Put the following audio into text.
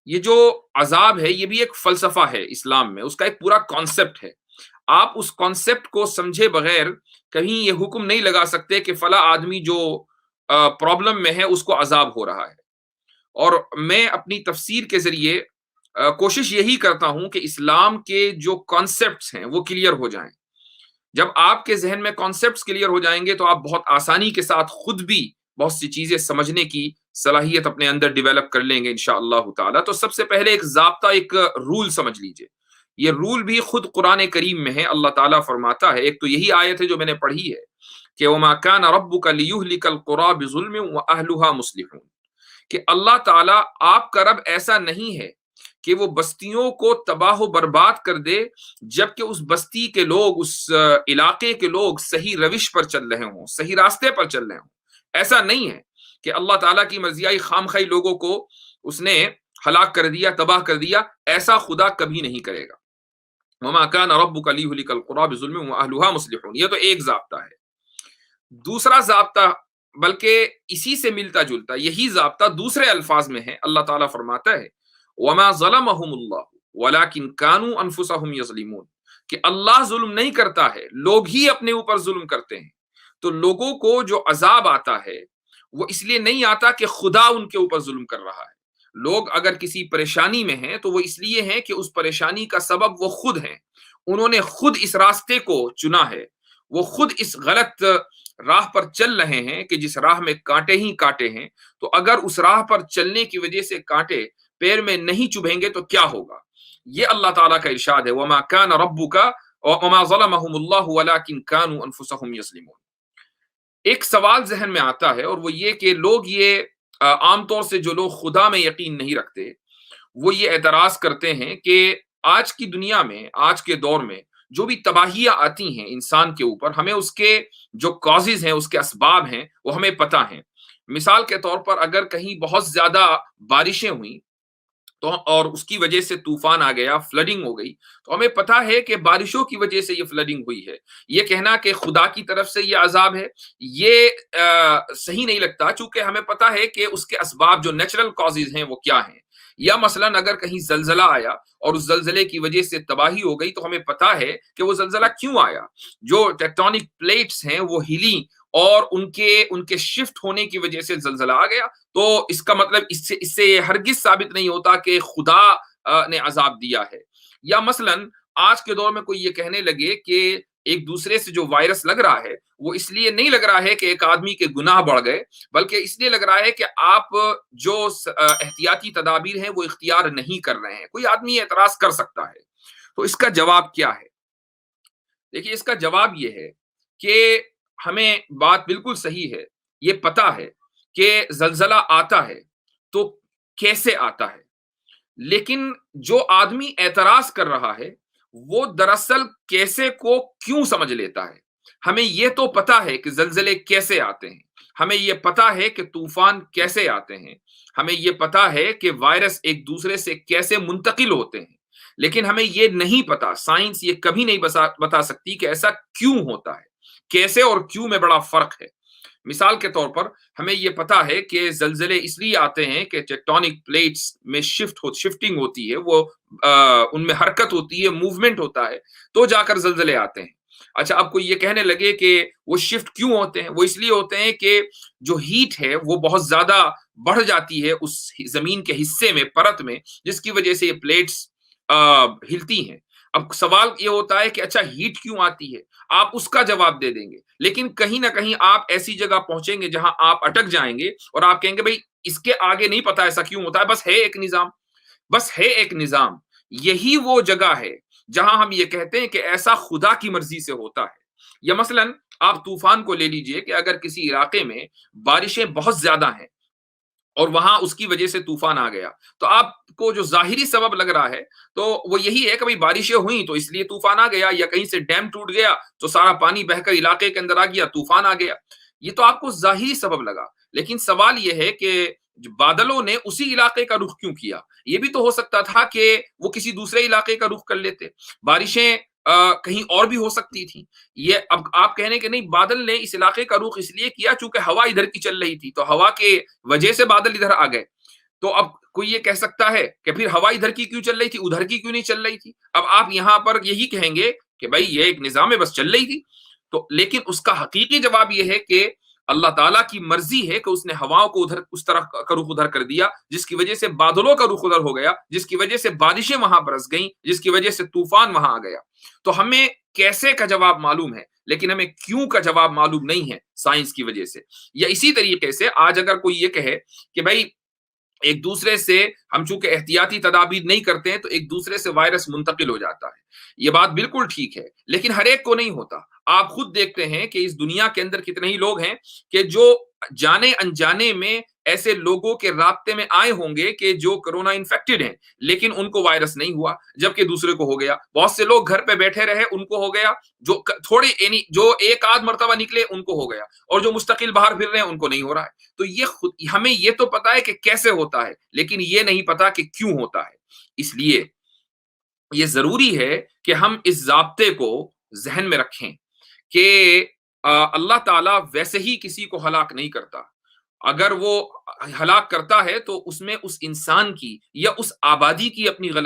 یہ جو عذاب ہے یہ بھی ایک فلسفہ ہے اسلام میں، اس کا ایک پورا کانسیپٹ ہے۔ آپ اس کانسیپٹ کو سمجھے بغیر کہیں یہ حکم نہیں لگا سکتے کہ فلاں آدمی جو پرابلم میں ہے اس کو عذاب ہو رہا ہے۔ اور میں اپنی تفسیر کے ذریعے کوشش یہی کرتا ہوں کہ اسلام کے جو کانسیپٹس ہیں وہ کلیئر ہو جائیں۔ جب آپ کے ذہن میں کانسیپٹس کلیئر ہو جائیں گے تو آپ بہت آسانی کے ساتھ خود بھی بہت سی چیزیں سمجھنے کی صلاحیت اپنے اندر ڈیولپ کر لیں گے انشاءاللہ تعالی۔ تو سب سے پہلے ایک ضابطہ، ایک رول سمجھ لیجئے۔ یہ رول بھی خود قرآن کریم میں ہے۔ اللہ تعالیٰ فرماتا ہے، ایک تو یہی آیت ہے جو میں نے پڑھی ہے کہ وَمَا كَانَ رَبُّكَ لِيُهْلِكَ الْقُرَىٰ بِظُلْمٍ وَأَهْلُهَا مُصْلِحُونَ، کہ اللہ تعالیٰ آپ کا رب ایسا نہیں ہے کہ وہ بستیوں کو تباہ و برباد کر دے جبکہ اس بستی کے لوگ، اس علاقے کے لوگ صحیح روش پر چل رہے ہوں، صحیح راستے پر چل رہے ہوں۔ ایسا نہیں ہے کہ اللہ تعالیٰ کی مرضی آئی خام خواہی لوگوں کو اس نے ہلاک کر دیا، تباہ کر دیا، ایسا خدا کبھی نہیں کرے گا۔ وَمَا كَانَ رَبُّكَ لِيُهْلِكَ الْقُرَىٰ بِظُلْمٍ وَأَهْلُهَا مُصْلِحُونَ، یہ تو ایک ضابطہ ہے۔ دوسرا ضابطہ، بلکہ اسی سے ملتا جلتا یہی ضابطہ دوسرے الفاظ میں ہے۔ اللہ تعالیٰ فرماتا ہے وَمَا ظَلَمَهُمُ اللَّهُ وَلَٰكِن كَانُوا أَنفُسَهُمْ يَظْلِمُونَ، کہ اللہ ظلم نہیں کرتا ہے، لوگ ہی اپنے اوپر ظلم کرتے ہیں۔ تو لوگوں کو جو عذاب آتا ہے وہ اس لیے نہیں آتا کہ خدا ان کے اوپر ظلم کر رہا ہے۔ لوگ اگر کسی پریشانی میں ہیں تو وہ اس لیے ہیں کہ اس پریشانی کا سبب وہ خود ہیں، انہوں نے خود اس راستے کو چنا ہے، وہ خود اس غلط راہ پر چل رہے ہیں کہ جس راہ میں کانٹے ہی کانٹے ہیں۔ تو اگر اس راہ پر چلنے کی وجہ سے کانٹے پیر میں نہیں چبھیں گے تو کیا ہوگا؟ یہ اللہ تعالیٰ کا ارشاد ہے وَمَا كَانَ رَبُّكَ وَمَا ظَلَمَهُمُ اللَّهُ وَلَٰكِن كَانُوا أَنفُسَهُمْ يَظْلِمُونَ۔ ایک سوال ذہن میں آتا ہے اور وہ یہ کہ لوگ یہ عام طور سے جو لوگ خدا میں یقین نہیں رکھتے وہ یہ اعتراض کرتے ہیں کہ آج کی دنیا میں، آج کے دور میں جو بھی تباہیاں آتی ہیں انسان کے اوپر، ہمیں اس کے جو کازز ہیں، اس کے اسباب ہیں، وہ ہمیں پتہ ہیں۔ مثال کے طور پر اگر کہیں بہت زیادہ بارشیں ہوئیں تو اور اس کی وجہ سے طوفان آ گیا، فلڈنگ ہو گئی، تو ہمیں پتا ہے کہ بارشوں کی وجہ سے یہ فلڈنگ ہوئی ہے۔ یہ کہنا کہ خدا کی طرف سے یہ عذاب ہے، یہ صحیح نہیں لگتا، چونکہ ہمیں پتا ہے کہ اس کے اسباب جو نیچرل کازز ہیں وہ کیا ہیں۔ یا مثلا اگر کہیں زلزلہ آیا اور اس زلزلے کی وجہ سے تباہی ہو گئی تو ہمیں پتا ہے کہ وہ زلزلہ کیوں آیا۔ جو ٹیکٹونک پلیٹس ہیں وہ ہلی اور ان کے شفٹ ہونے کی وجہ سے زلزلہ آ گیا۔ تو اس کا مطلب اس سے ہرگز ثابت نہیں ہوتا کہ خدا نے عذاب دیا ہے۔ یا مثلا آج کے دور میں کوئی یہ کہنے لگے کہ ایک دوسرے سے جو وائرس لگ رہا ہے وہ اس لیے نہیں لگ رہا ہے کہ ایک آدمی کے گناہ بڑھ گئے، بلکہ اس لیے لگ رہا ہے کہ آپ جو احتیاطی تدابیر ہیں وہ اختیار نہیں کر رہے ہیں۔ کوئی آدمی اعتراض کر سکتا ہے، تو اس کا جواب کیا ہے؟ دیکھیے، اس کا جواب یہ ہے کہ ہمیں بات بالکل صحیح ہے، یہ پتا ہے کہ زلزلہ آتا ہے تو کیسے آتا ہے، لیکن جو آدمی اعتراض کر رہا ہے وہ دراصل کیسے کو کیوں سمجھ لیتا ہے۔ ہمیں یہ تو پتا ہے کہ زلزلے کیسے آتے ہیں، ہمیں یہ پتا ہے کہ طوفان کیسے آتے ہیں، ہمیں یہ پتا ہے کہ وائرس ایک دوسرے سے کیسے منتقل ہوتے ہیں، لیکن ہمیں یہ نہیں پتا، سائنس یہ کبھی نہیں بتا سکتی کہ ایسا کیوں ہوتا ہے۔ کیسے اور کیوں میں بڑا فرق ہے۔ مثال کے طور پر ہمیں یہ پتا ہے کہ زلزلے اس لیے آتے ہیں کہ ٹیکٹونک پلیٹس میں شفٹنگ ہوتی ہے، وہ ان میں حرکت ہوتی ہے، موومنٹ ہوتا ہے، تو جا کر زلزلے آتے ہیں۔ اچھا، اب کوئی یہ کہنے لگے کہ وہ شفٹ کیوں ہوتے ہیں؟ وہ اس لیے ہوتے ہیں کہ جو ہیٹ ہے وہ بہت زیادہ بڑھ جاتی ہے اس زمین کے حصے میں، پرت میں، جس کی وجہ سے یہ پلیٹس ہلتی ہیں۔ اب سوال یہ ہوتا ہے کہ اچھا ہیٹ کیوں آتی ہے؟ آپ اس کا جواب دے دیں گے، لیکن کہیں نہ کہیں آپ ایسی جگہ پہنچیں گے جہاں آپ اٹک جائیں گے اور آپ کہیں گے بھائی اس کے آگے نہیں پتا ایسا کیوں ہوتا ہے، بس ہے ایک نظام، بس ہے ایک نظام۔ یہی وہ جگہ ہے جہاں ہم یہ کہتے ہیں کہ ایسا خدا کی مرضی سے ہوتا ہے۔ یا مثلا آپ طوفان کو لے لیجئے کہ اگر کسی علاقے میں بارشیں بہت زیادہ ہیں اور وہاں اس کی وجہ سے طوفان آ گیا، تو آپ کو جو ظاہری سبب لگ رہا ہے تو وہ یہی ہے کہ بھئی بارشیں ہوئیں تو اس لیے طوفان آ گیا، یا کہیں سے ڈیم ٹوٹ گیا تو سارا پانی بہہ کر علاقے کے اندر آ گیا، طوفان آ گیا۔ یہ تو آپ کو ظاہری سبب لگا، لیکن سوال یہ ہے کہ بادلوں نے اسی علاقے کا رخ کیوں کیا؟ یہ بھی تو ہو سکتا تھا کہ وہ کسی دوسرے علاقے کا رخ کر لیتے۔ بارشیں کہیں اور بھی ہو سکتی تھی۔ یہ اب آپ کہنے کہ نہیں، بادل نے اس علاقے کا رخ اس لیے کیا چونکہ ہوا ادھر کی چل رہی تھی، تو ہوا کے وجہ سے بادل ادھر آ گئے۔ تو اب کوئی یہ کہہ سکتا ہے کہ پھر ہوا ادھر کی کیوں چل رہی تھی، ادھر کی کیوں نہیں چل رہی تھی؟ اب آپ یہاں پر یہی کہیں گے کہ بھائی یہ ایک نظام ہے، بس چل رہی تھی. تو لیکن اس کا حقیقی جواب یہ ہے کہ اللہ تعالیٰ کی مرضی ہے کہ اس نے ہواؤں کو ادھر اس طرح کا رخ ادھر کر دیا، جس کی وجہ سے بادلوں کا رخ ادھر ہو گیا، جس کی وجہ سے بارشیں وہاں برس گئیں، جس کی وجہ سے طوفان وہاں آ گیا. تو ہمیں کیسے کا جواب معلوم ہے، لیکن ہمیں کیوں کا جواب معلوم نہیں ہے سائنس کی وجہ سے. یا اسی طریقے سے آج اگر کوئی یہ کہے کہ بھائی ایک دوسرے سے ہم چونکہ احتیاطی تدابیر نہیں کرتے ہیں تو ایک دوسرے سے وائرس منتقل ہو جاتا ہے، یہ بات بالکل ٹھیک ہے، لیکن ہر ایک کو نہیں ہوتا. آپ خود دیکھتے ہیں کہ اس دنیا کے اندر کتنے ہی لوگ ہیں کہ جو جانے انجانے میں ایسے لوگوں کے رابطے میں آئے ہوں گے کہ جو کرونا انفیکٹڈ ہیں، لیکن ان کو وائرس نہیں ہوا جبکہ دوسرے کو ہو گیا. بہت سے لوگ گھر پہ بیٹھے رہے، ان کو ہو گیا. جو تھوڑے یعنی جو ایک آدھ مرتبہ نکلے ان کو ہو گیا، اور جو مستقل باہر پھر رہے ہیں ان کو نہیں ہو رہا ہے. تو یہ خود ہمیں یہ تو پتا ہے کہ کیسے ہوتا ہے، لیکن یہ نہیں پتا کہ کیوں ہوتا ہے. اس لیے یہ ضروری ہے کہ ہم اس ضابطے کو ذہن میں رکھیں کہ اللہ تعالیٰ ویسے ہی کسی کو ہلاک نہیں کرتا. اگر وہ ہلاک کرتا ہے تو اس میں اس انسان کی یا اس آبادی کی اپنی غلطی